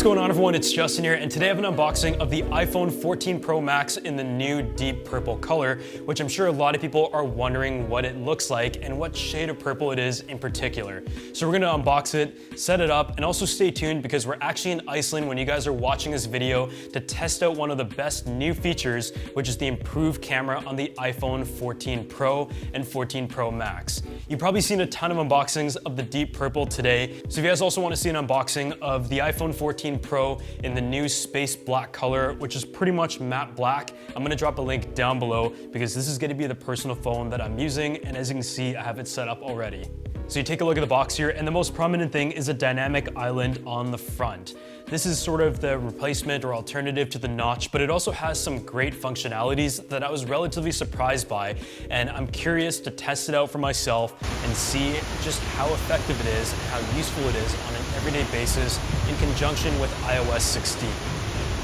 What's going on, everyone? It's Justin here, and today I have an unboxing of the iPhone 14 Pro Max in the new deep purple color, which I'm sure a lot of people are wondering what it looks like and what shade of purple it is in particular. So we're gonna unbox it, set it up, and also stay tuned because we're actually in Iceland when you guys are watching this video to test out one of the best new features, which is the improved camera on the iPhone 14 Pro and 14 Pro Max. You've probably seen a ton of unboxings of the deep purple today, so if you guys also want to see an unboxing of the iPhone 14 Pro in the new space black color, which is pretty much matte black, I'm gonna drop a link down below because this is gonna be the personal phone that I'm using, and as you can see, I have it set up already. So you take a look at the box here, and the most prominent thing is a dynamic island on the front. This is sort of the replacement or alternative to the notch, but it also has some great functionalities that I was relatively surprised by, and I'm curious to test it out for myself and see just how effective it is and how useful it is on an everyday basis in conjunction with iOS 16.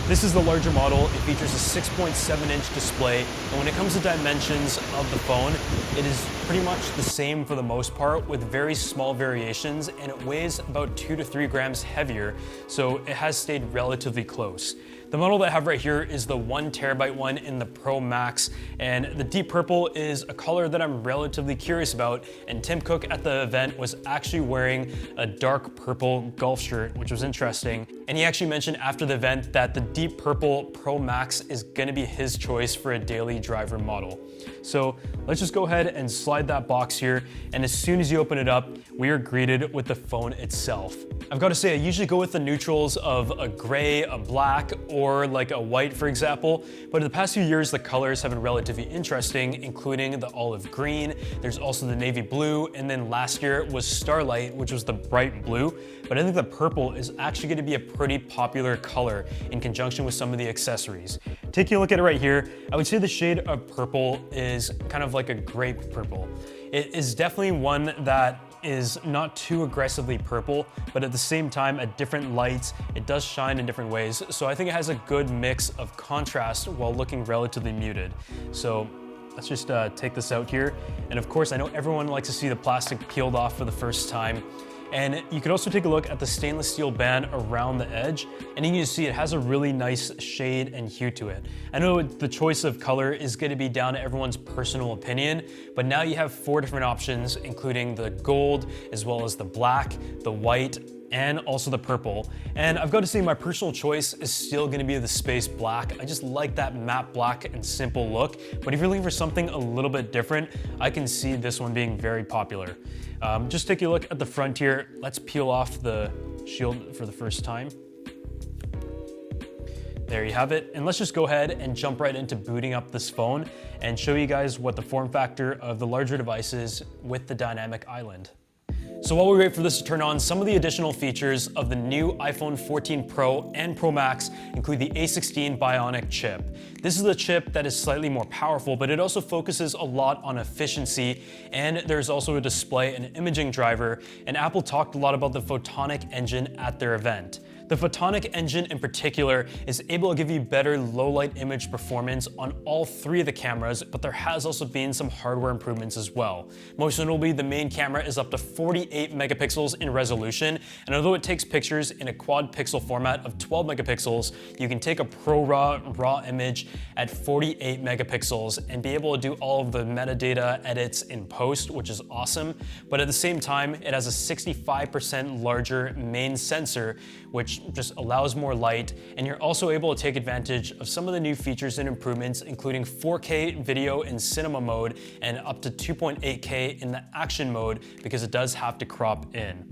This is the larger model. It features a 6.7-inch display, and when it comes to dimensions of the phone, it is pretty much the same for the most part with very small variations, and it weighs about 2 to 3 grams heavier, so it has stayed relatively close. The model that I have right here is the 1TB one in the Pro Max, and the deep purple is a color that I'm relatively curious about, and Tim Cook at the event was actually wearing a dark purple golf shirt, which was interesting. And he actually mentioned after the event that the deep purple Pro Max is gonna be his choice for a daily driver model. So let's just go ahead and slide that box here, and as soon as you open it up, we are greeted with the phone itself. I've got to say, I usually go with the neutrals of a gray, a black, or like a white, for example, but in the past few years, the colors have been relatively interesting, including the olive green, there's also the navy blue, and then last year was Starlight, which was the bright blue, but I think the purple is actually going to be a pretty popular color in conjunction with some of the accessories. Taking a look at it right here, I would say the shade of purple is kind of like a grape purple. It is definitely one that is not too aggressively purple, but at the same time, at different lights, it does shine in different ways. So I think it has a good mix of contrast while looking relatively muted. So let's just take this out here. And of course, I know everyone likes to see the plastic peeled off for the first time. And you can also take a look at the stainless steel band around the edge, and you can see it has a really nice shade and hue to it. I know the choice of color is going to be down to everyone's personal opinion, but now you have 4 different options, including the gold, as well as the black, the white, and also the purple. And I've got to say my personal choice is still going to be the space black. I just like that matte black and simple look, but if you're looking for something a little bit different, I can see this one being very popular. Just take a look at the front here. Let's peel off the shield for the first time. There you have it. And let's just go ahead and jump right into booting up this phone and show you guys what the form factor of the larger device is with the dynamic island. So while we wait for this to turn on, some of the additional features of the new iPhone 14 Pro and Pro Max include the A16 Bionic chip. This is the chip that is slightly more powerful, but it also focuses a lot on efficiency, and there's also a display and imaging driver, and Apple talked a lot about the photonic engine at their event. The photonic engine in particular is able to give you better low-light image performance on all 3 of the cameras, but there has also been some hardware improvements as well. Most notably, the main camera is up to 48 megapixels in resolution, and although it takes pictures in a quad pixel format of 12 megapixels, you can take a raw image at 48 megapixels and be able to do all of the metadata edits in post, which is awesome. But at the same time, it has a 65% larger main sensor, which just allows more light, and you're also able to take advantage of some of the new features and improvements, including 4K video in cinema mode and up to 2.8K in the action mode, because it does have to crop in.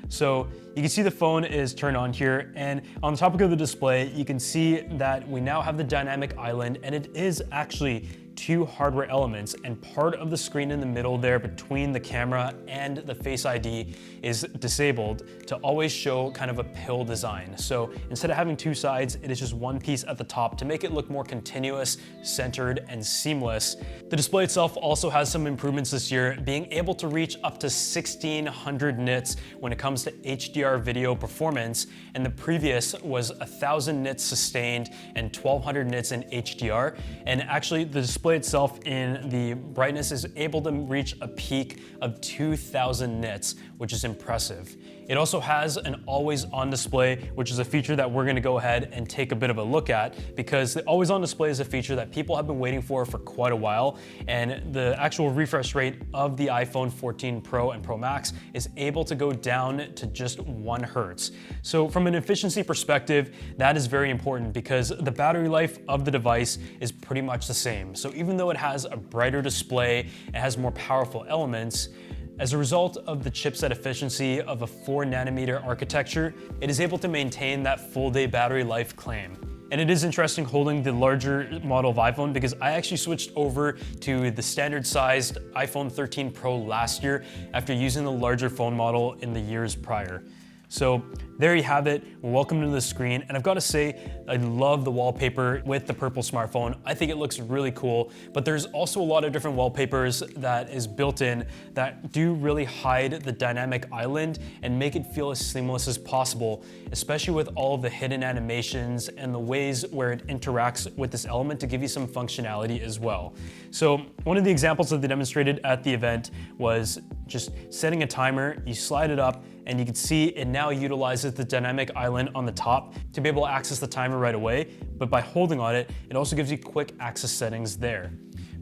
So you can see the phone is turned on here, and on the topic of the display, you can see that we now have the dynamic island, and it is actually 2 hardware elements, and part of the screen in the middle there between the camera and the Face ID is disabled to always show kind of a pill design. So instead of having 2 sides, it is just one piece at the top to make it look more continuous, centered, and seamless. The display itself also has some improvements this year, being able to reach up to 1600 nits when it comes to HDR video performance, and the previous was 1000 nits sustained and 1200 nits in HDR. And actually the display itself in the brightness is able to reach a peak of 2000 nits, which is impressive. It also has an always on display, which is a feature that we're gonna go ahead and take a bit of a look at, because the always on display is a feature that people have been waiting for quite a while, and the actual refresh rate of the iPhone 14 Pro and Pro Max is able to go down to just 1 Hertz. So from an efficiency perspective, that is very important because the battery life of the device is pretty much the same. So even though it has a brighter display, it has more powerful elements, as a result of the chipset efficiency of a 4nm architecture, it is able to maintain that full day battery life claim. And it is interesting holding the larger model of iPhone because I actually switched over to the standard sized iPhone 13 Pro last year after using the larger phone model in the years prior. So there you have it. Welcome to the screen. And I've got to say, I love the wallpaper with the purple smartphone. I think it looks really cool, but there's also a lot of different wallpapers that is built in that do really hide the dynamic island and make it feel as seamless as possible, especially with all of the hidden animations and the ways where it interacts with this element to give you some functionality as well. So one of the examples that they demonstrated at the event was just setting a timer, you slide it up, and you can see it now utilizes the dynamic island on the top to be able to access the timer right away, but by holding on it, it also gives you quick access settings there.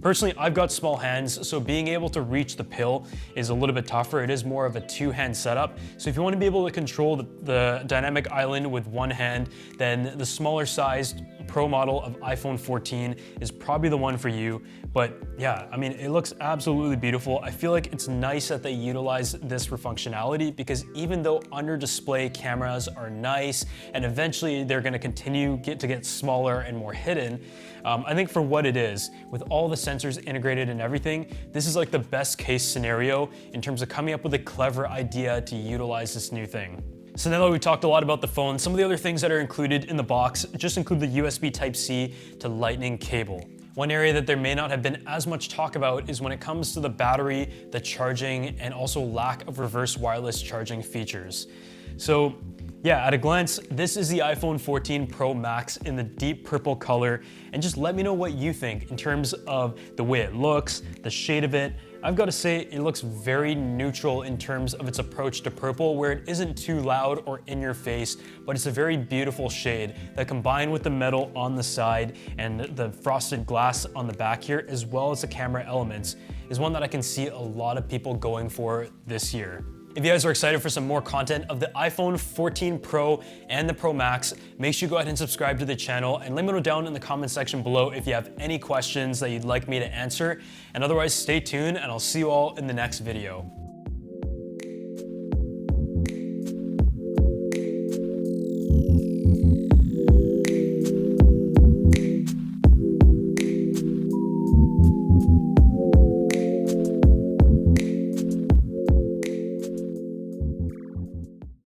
Personally, I've got small hands, so being able to reach the pill is a little bit tougher. It is more of a 2-hand setup. So if you want to be able to control the dynamic island with 1 hand, then the smaller sized Pro model of iPhone 14 is probably the one for you. But yeah, I mean, it looks absolutely beautiful. I feel like it's nice that they utilize this for functionality because even though under display cameras are nice and eventually they're going to continue to get smaller and more hidden, I think for what it is, with all the sensors integrated and everything, this is like the best case scenario in terms of coming up with a clever idea to utilize this new thing. So now that we've talked a lot about the phone, some of the other things that are included in the box just include the USB Type-C to Lightning cable. One area that there may not have been as much talk about is when it comes to the battery, the charging, and also lack of reverse wireless charging features. So yeah, at a glance, this is the iPhone 14 Pro Max in the deep purple color, and just let me know what you think in terms of the way it looks, the shade of it. I've got to say it looks very neutral in terms of its approach to purple, where it isn't too loud or in your face, but it's a very beautiful shade that, combined with the metal on the side and the frosted glass on the back here, as well as the camera elements, is one that I can see a lot of people going for this year. If you guys are excited for some more content of the iPhone 14 Pro and the Pro Max, make sure you go ahead and subscribe to the channel and let me know down in the comment section below if you have any questions that you'd like me to answer. And otherwise, stay tuned and I'll see you all in the next video.